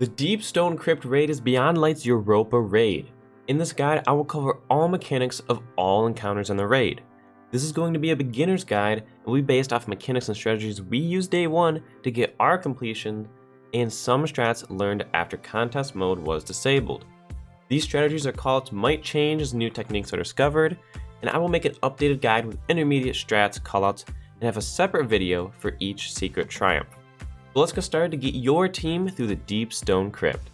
The Deep Stone Crypt raid is Beyond Light's Europa raid. In this guide, I will cover all mechanics of all encounters in the raid. This is going to be a beginner's guide and will be based off mechanics and strategies we used day one to get our completion and some strats learned after contest mode was disabled. These strategies or callouts might change as new techniques are discovered, and I will make an updated guide with intermediate strats, callouts, and have a separate video for each secret triumph. So let's get started to get your team through the Deep Stone Crypt.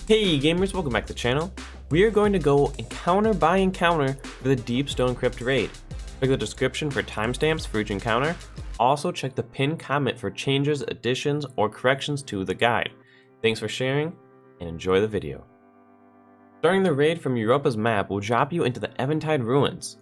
Hey gamers, welcome back to the channel. We are going to go encounter by encounter for the Deep Stone Crypt raid. Check the description for timestamps for each encounter. Also check the pinned comment for changes, additions, or corrections to the guide. Thanks for sharing and enjoy the video. Starting the raid from Europa's map will drop you into the Eventide Ruins.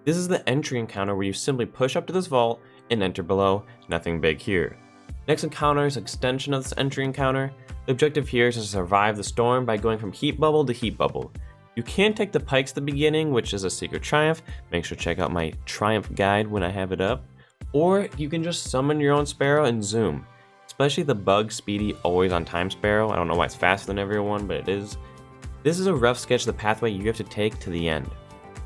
This is the entry encounter where you simply push up to this vault and enter below, nothing big here. Next encounter is an extension of this entry encounter. The objective here is to survive the storm by going from heat bubble to heat bubble. You can take the pikes at the beginning, which is a secret triumph. Make sure to check out my triumph guide when I have it up. Or you can just summon your own sparrow and zoom. Especially the bug speedy always on time sparrow. I don't know why it's faster than everyone, but it is. This is a rough sketch of the pathway you have to take to the end.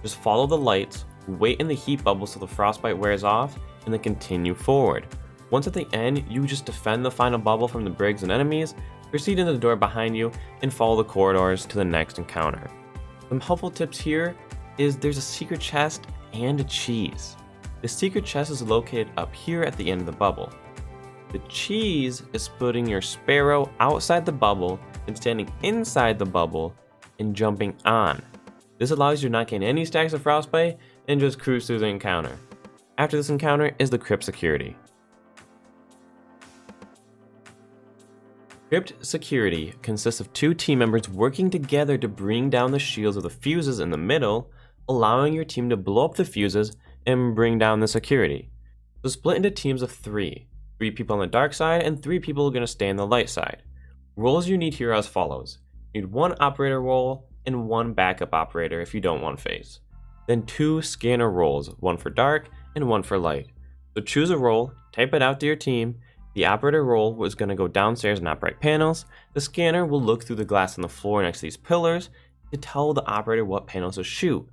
Just follow the lights, wait in the heat bubble so the frostbite wears off, and then continue forward. Once at the end, you just defend the final bubble from the brigs and enemies, proceed into the door behind you, and follow the corridors to the next encounter. Some helpful tips here is there's a secret chest and a cheese. The secret chest is located up here at the end of the bubble. The cheese is putting your sparrow outside the bubble and standing inside the bubble and jumping on. This allows you to not gain any stacks of frostbite and just cruise through the encounter. After this encounter is the Crypt Security. Crypt Security consists of two team members working together to bring down the shields of the fuses in the middle, allowing your team to blow up the fuses and bring down the security. So split into teams of three. 3 people on the dark side and 3 people are going to stay on the light side. Roles you need here are as follows. You need 1 operator role and 1 backup operator if you don't want phase. Then 2 scanner roles, 1 for dark and 1 for light. So choose a role, type it out to your team. The operator role is going to go downstairs and operate panels. The scanner will look through the glass on the floor next to these pillars to tell the operator what panels to shoot.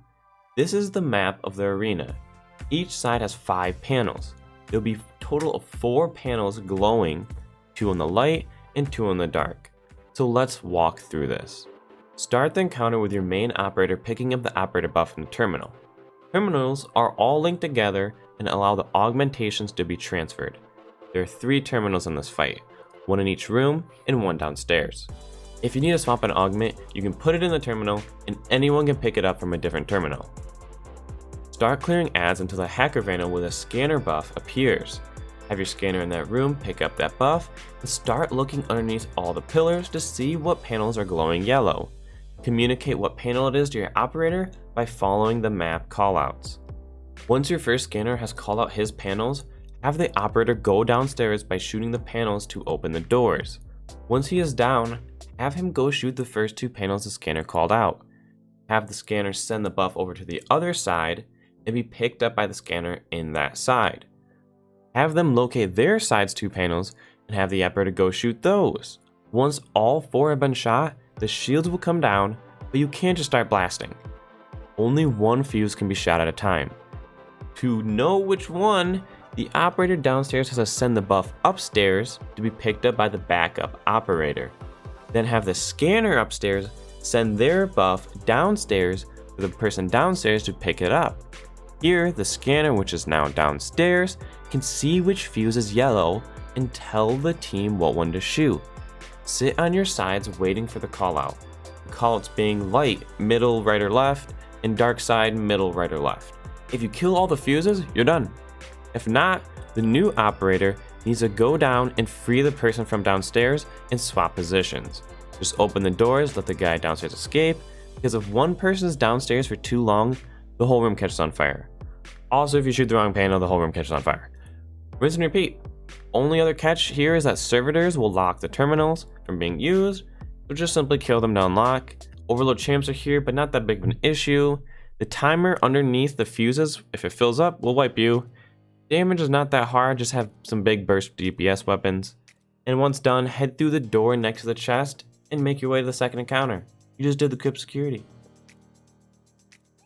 This is the map of the arena. Each side has 5 panels. There will be a total of 4 panels glowing, 2 in the light and 2 in the dark. So let's walk through this. Start the encounter with your main operator picking up the operator buff in the terminal. Terminals are all linked together and allow the augmentations to be transferred. There are 3 terminals in this fight, 1 in each room and 1 downstairs. If you need to swap an augment, you can put it in the terminal and anyone can pick it up from a different terminal. Start clearing ads until the hacker vandal with a scanner buff appears. Have your scanner in that room pick up that buff and start looking underneath all the pillars to see what panels are glowing yellow. Communicate what panel it is to your operator by following the map callouts. Once your first scanner has called out his panels, have the operator go downstairs by shooting the panels to open the doors. Once he is down, have him go shoot the first 2 panels the scanner called out. Have the scanner send the buff over to the other side and be picked up by the scanner in that side. Have them locate their side's 2 panels and have the operator go shoot those. Once all 4 have been shot, the shields will come down, but you can't just start blasting. Only 1 fuse can be shot at a time. To know which one, the operator downstairs has to send the buff upstairs to be picked up by the backup operator. Then have the scanner upstairs send their buff downstairs for the person downstairs to pick it up. Here, the scanner, which is now downstairs, can see which fuse is yellow and tell the team what one to shoot. Sit on your sides waiting for the callout. The callouts being light, middle, right or left, and dark side, middle, right or left. If you kill all the fuses, you're done. If not, the new operator needs to go down and free the person from downstairs and swap positions. Just open the doors, let the guy downstairs escape, because if one person is downstairs for too long, the whole room catches on fire. Also, if you shoot the wrong panel, the whole room catches on fire. Rinse and repeat. Only other catch here is that servitors will lock the terminals from being used, so just simply kill them to unlock. Overload champs are here, but not that big of an issue. The timer underneath the fuses, if it fills up, will wipe you. Damage is not that hard, just have some big burst DPS weapons. And once done, head through the door next to the chest and make your way to the second encounter. You just did the Crypt Security.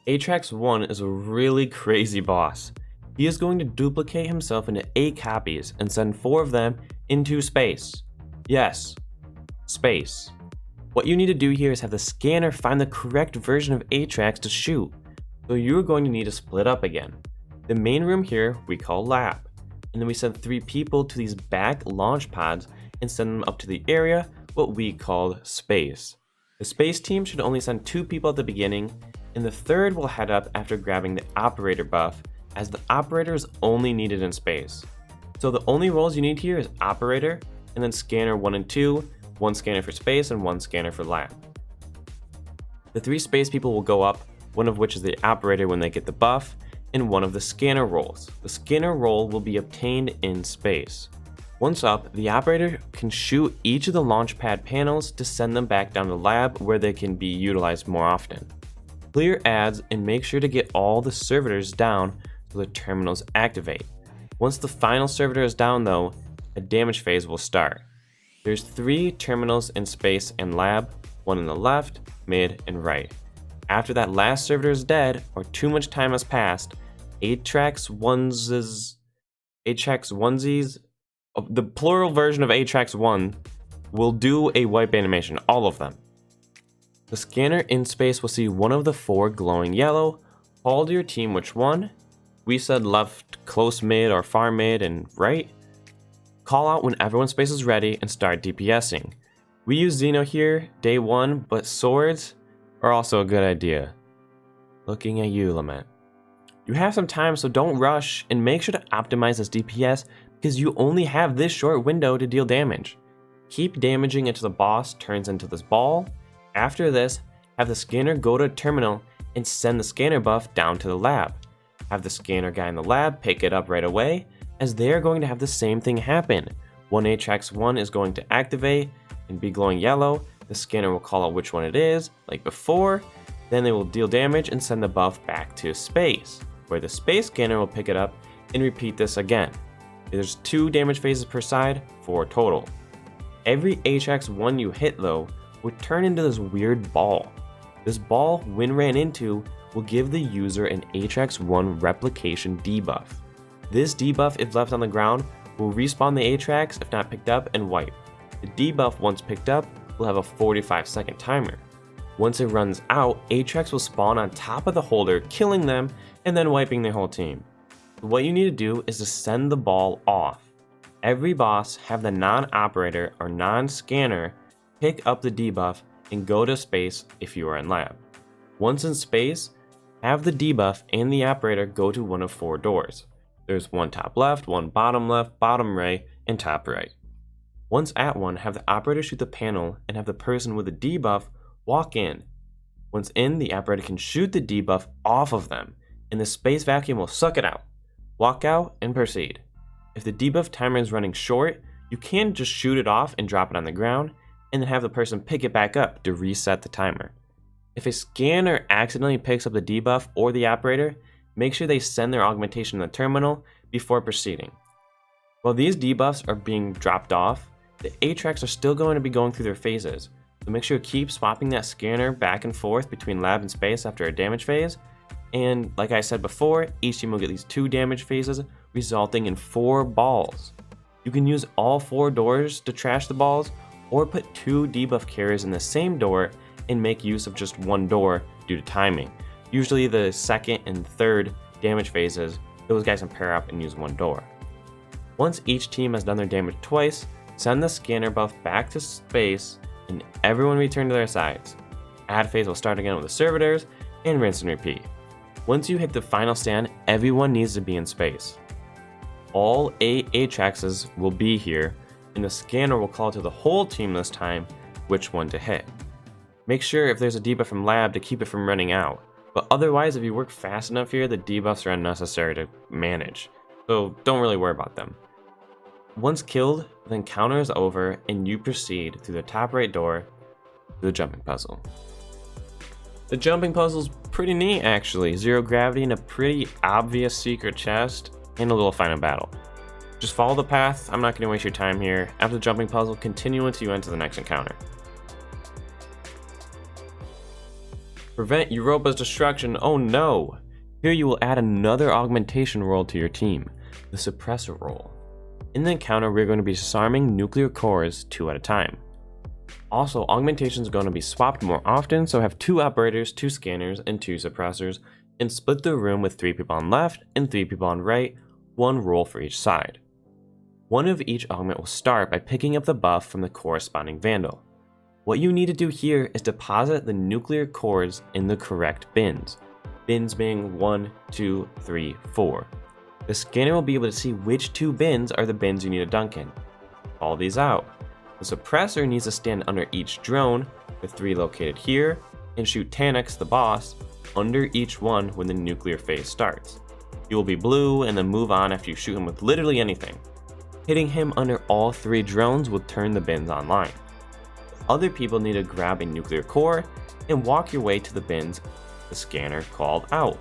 Atrax 1 is a really crazy boss. He is going to duplicate himself into 8 copies and send 4 of them into space. Yes, space. What you need to do here is have the scanner find the correct version of Atrax to shoot. So you're going to need to split up again. The main room here we call lab, and then we send 3 people to these back launch pods and send them up to the area what we call space. The space team should only send 2 people at the beginning, and the third will head up after grabbing the operator buff, as the operator is only needed in space. So the only roles you need here is operator, and then scanner 1 and 2, 1 scanner for space and 1 scanner for lab. The 3 space people will go up, one of which is the operator when they get the buff, and one of the scanner roles. The scanner role will be obtained in space. Once up, the operator can shoot each of the launch pad panels to send them back down to lab where they can be utilized more often. Clear ads and make sure to get all the servitors down so the terminals activate. Once the final servitor is down though, a damage phase will start. There's 3 terminals in space and lab, one in the left, mid, and right. After that last servitor is dead or too much time has passed, Atrax onesies, the plural version of Atrax 1 will do a wipe animation, all of them. The scanner in space will see one of the 4 glowing yellow. Call to your team which one. We said left, close mid, or far mid, and right. Call out when everyone's space is ready and start DPSing. We use Xeno here, day 1, but swords are also a good idea. Looking at you, Lament. You have some time, so don't rush, and make sure to optimize this DPS because you only have this short window to deal damage. Keep damaging until the boss turns into this ball. After this, have the scanner go to a terminal and send the scanner buff down to the lab. Have the scanner guy in the lab pick it up right away, as they are going to have the same thing happen. One Atrax 1 is going to activate and be glowing yellow. The scanner will call out which one it is, like before. Then they will deal damage and send the buff back to space, where the space scanner will pick it up and repeat this again. There's 2 damage phases per side, 4 total. Every Atrax 1 you hit though would turn into this weird ball. This ball, when ran into, will give the user an Atrax 1 replication debuff. This debuff, if left on the ground, will respawn the Atrax if not picked up and wipe. The debuff, once picked up, will have a 45-second timer. Once it runs out, Atrax will spawn on top of the holder, killing them and then wiping their whole team. What you need to do is to send the ball off. Every boss have the non-operator or non-scanner pick up the debuff and go to space if you are in lab. Once in space, have the debuff and the operator go to one of 4 doors. There's one top left, one bottom left, bottom right, and top right. Once at one, have the operator shoot the panel and have the person with the debuff walk in. Once in, the operator can shoot the debuff off of them, and the space vacuum will suck it out. Walk out and proceed. If the debuff timer is running short, you can just shoot it off and drop it on the ground, and then have the person pick it back up to reset the timer. If a scanner accidentally picks up the debuff or the operator, make sure they send their augmentation to the terminal before proceeding. While these debuffs are being dropped off, the Atrax are still going to be going through their phases, so make sure to keep swapping that scanner back and forth between lab and space after a damage phase, and like I said before, each team will get these 2 damage phases, resulting in 4 balls. You can use all 4 doors to trash the balls, or put 2 debuff carriers in the same door and make use of just 1 door due to timing. Usually the second and third damage phases, those guys can pair up and use 1 door. Once each team has done their damage twice, send the scanner buff back to space and everyone return to their sides. Ad phase will start again with the servitors and rinse and repeat. Once you hit the final stand, everyone needs to be in space. All 8 Atraxes will be here, and the scanner will call to the whole team this time which one to hit. Make sure if there's a debuff from lab to keep it from running out, but otherwise if you work fast enough here, the debuffs are unnecessary to manage, so don't really worry about them. Once killed, the encounter is over and you proceed through the top right door to the jumping puzzle. The jumping puzzle's pretty neat actually, 0 gravity and a pretty obvious secret chest and a little final battle. Just follow the path, I'm not going to waste your time here. After the jumping puzzle, continue until you enter the next encounter. Prevent Europa's destruction, oh no! Here you will add another augmentation role to your team, the suppressor role. In the encounter, we're going to be disarming nuclear cores 2 at a time. Also, augmentation is going to be swapped more often, so have 2 operators, 2 scanners, and 2 suppressors, and split the room with 3 people on left and 3 people on right, 1 role for each side. One of each augment will start by picking up the buff from the corresponding vandal. What you need to do here is deposit the nuclear cores in the correct bins. Bins being 1, 2, 3, 4. The scanner will be able to see which 2 bins are the bins you need to dunk in. Call these out. The suppressor needs to stand under each drone, with 3 located here, and shoot Taniks, the boss, under each one when the nuclear phase starts. He will be blue and then move on after you shoot him with literally anything. Hitting him under all 3 drones will turn the bins online. Other people need to grab a nuclear core and walk your way to the bins the scanner called out.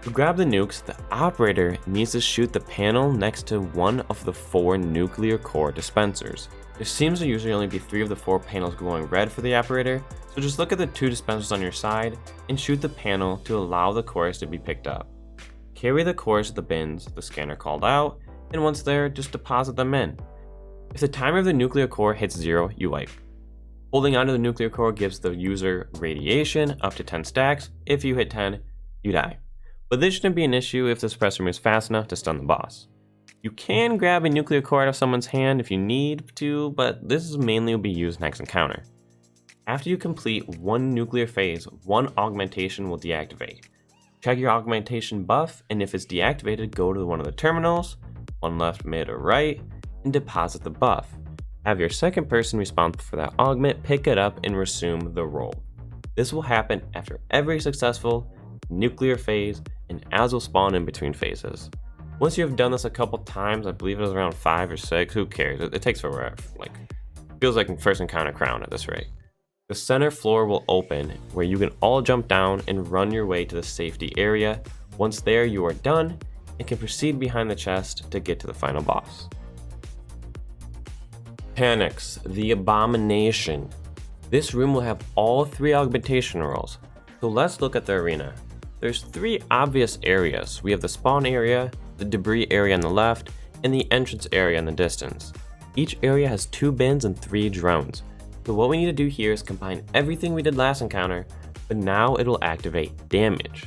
To grab the nukes, the operator needs to shoot the panel next to one of the 4 nuclear core dispensers. There seems to usually only be 3 of the 4 panels glowing red for the operator, so just look at the 2 dispensers on your side and shoot the panel to allow the cores to be picked up. Carry the cores to the bins the scanner called out, and once there, just deposit them in. If the timer of the nuclear core hits 0, you wipe. Holding onto the nuclear core gives the user radiation up to 10 stacks. If you hit 10, you die. But this shouldn't be an issue if the suppressor moves fast enough to stun the boss. You can grab a nuclear core out of someone's hand if you need to, but this mainly will be used next encounter. After you complete 1 nuclear phase, 1 augmentation will deactivate. Check your augmentation buff, and if it's deactivated, go to one of the terminals, 1 left, mid, or right, and deposit the buff. Have your second person responsible for that augment pick it up and resume the role. This will happen after every successful nuclear phase and as will spawn in between phases. Once you have done this a couple times, I believe it was around 5 or 6, who cares? It takes forever. Feels like first encounter crown at this rate. The center floor will open where you can all jump down and run your way to the safety area. Once there, you are done and can proceed behind the chest to get to the final boss. Taniks, the Abomination. This room will have all 3 augmentation roles. So let's look at the arena. There's 3 obvious areas. We have the spawn area, the debris area on the left, and the entrance area in the distance. Each area has 2 bins and 3 drones. So what we need to do here is combine everything we did last encounter, but now it'll activate damage.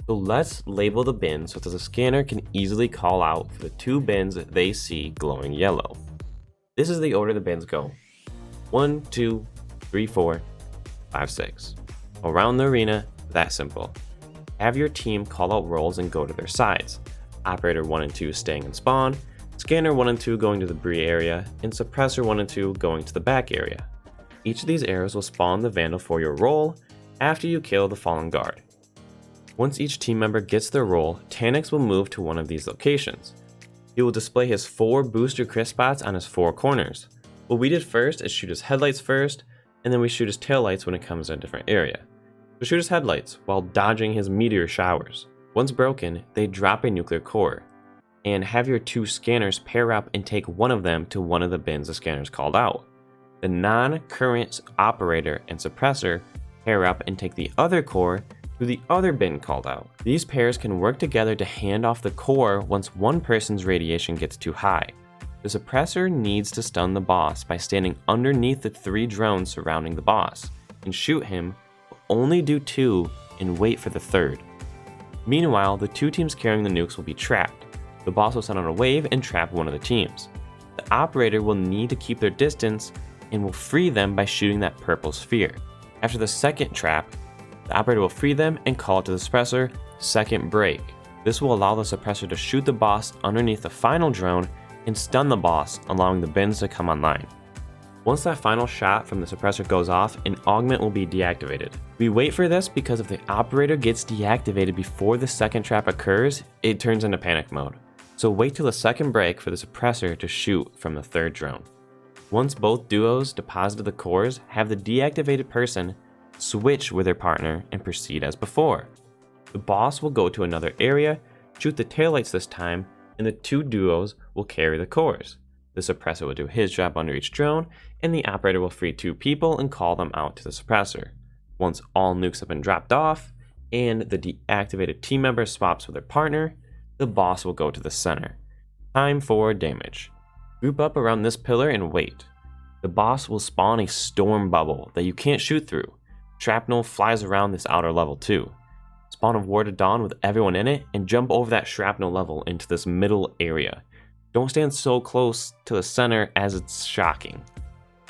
So let's label the bins so that the scanner can easily call out for the 2 bins that they see glowing yellow. This is the order the bins go. 1, 2, 3, 4, 5, 6. Around the arena, that simple. Have your team call out roles and go to their sides. Operator 1 and 2 staying in spawn, Scanner 1 and 2 going to the debris area, and Suppressor 1 and 2 going to the back area. Each of these areas will spawn the Vandal for your role after you kill the fallen guard. Once each team member gets their role, Taniks will move to one of these locations. He will display his 4 booster crisp spots on his 4 corners. What we did first is shoot his headlights first, and then we shoot his taillights when it comes to a different area. So shoot his headlights while dodging his meteor showers. Once broken, they drop a nuclear core, and have your 2 scanners pair up and take one of them to one of the bins the scanners called out. The non-current operator and suppressor pair up and take the other core to the other bin called out. These pairs can work together to hand off the core once one person's radiation gets too high. The suppressor needs to stun the boss by standing underneath the 3 drones surrounding the boss and shoot him, but only do 2 and wait for the 3rd. Meanwhile, the 2 teams carrying the nukes will be trapped. The boss will send on a wave and trap one of the teams. The operator will need to keep their distance and will free them by shooting that purple sphere. After the 2nd trap, the operator will free them and call it to the suppressor, second break. This will allow the suppressor to shoot the boss underneath the final drone and stun the boss, allowing the bins to come online. Once that final shot from the suppressor goes off, an augment will be deactivated. We wait for this because if the operator gets deactivated before the 2nd trap occurs, it turns into panic mode. So wait till the 2nd break for the suppressor to shoot from the 3rd drone. Once both duos deposited the cores, have the deactivated person switch with their partner and proceed as before. The boss will go to another area, shoot the taillights this time, and the 2 duos will carry the cores. The suppressor will do his job under each drone, and the operator will free 2 people and call them out to the suppressor. Once all nukes have been dropped off, and the deactivated team member swaps with their partner, the boss will go to the center. Time for damage. Group up around this pillar and wait. The boss will spawn a storm bubble that you can't shoot through. Shrapnel flies around this outer level too. Spawn a War to Dawn with everyone in it and jump over that shrapnel level into this middle area. Don't stand so close to the center as it's shocking.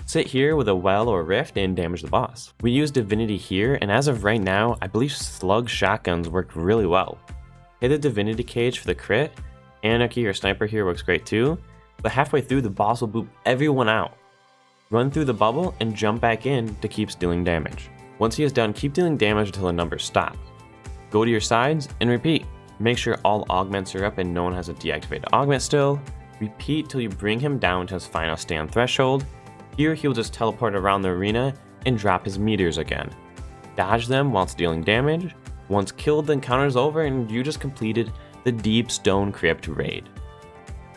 Sit here with a well or rift and damage the boss. We use Divinity here, and as of right now, I believe slug shotguns work really well. Hit the Divinity cage for the crit. Anarchy or Sniper here works great too, but halfway through the boss will boop everyone out. Run through the bubble and jump back in to keep dealing damage. Once he is done, keep dealing damage until the numbers stop. Go to your sides and repeat. Make sure all augments are up and no one has a deactivated augment still. Repeat till you bring him down to his final stand threshold. Here he'll just teleport around the arena and drop his meteors again. Dodge them whilst dealing damage. Once killed, the encounter's over and you just completed the Deep Stone Crypt raid.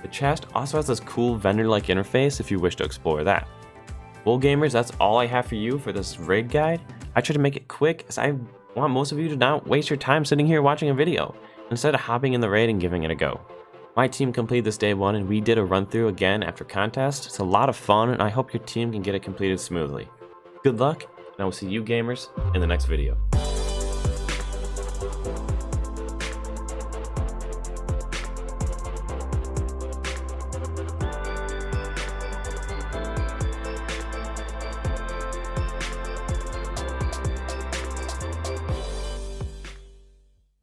The chest also has this cool vendor-like interface if you wish to explore that. Well gamers, that's all I have for you for this raid guide. I try to make it quick as I want most of you to not waste your time sitting here watching a video, instead of hopping in the raid and giving it a go. My team completed this day 1 and we did a run through again after contest. It's a lot of fun and I hope your team can get it completed smoothly. Good luck, and I will see you gamers in the next video.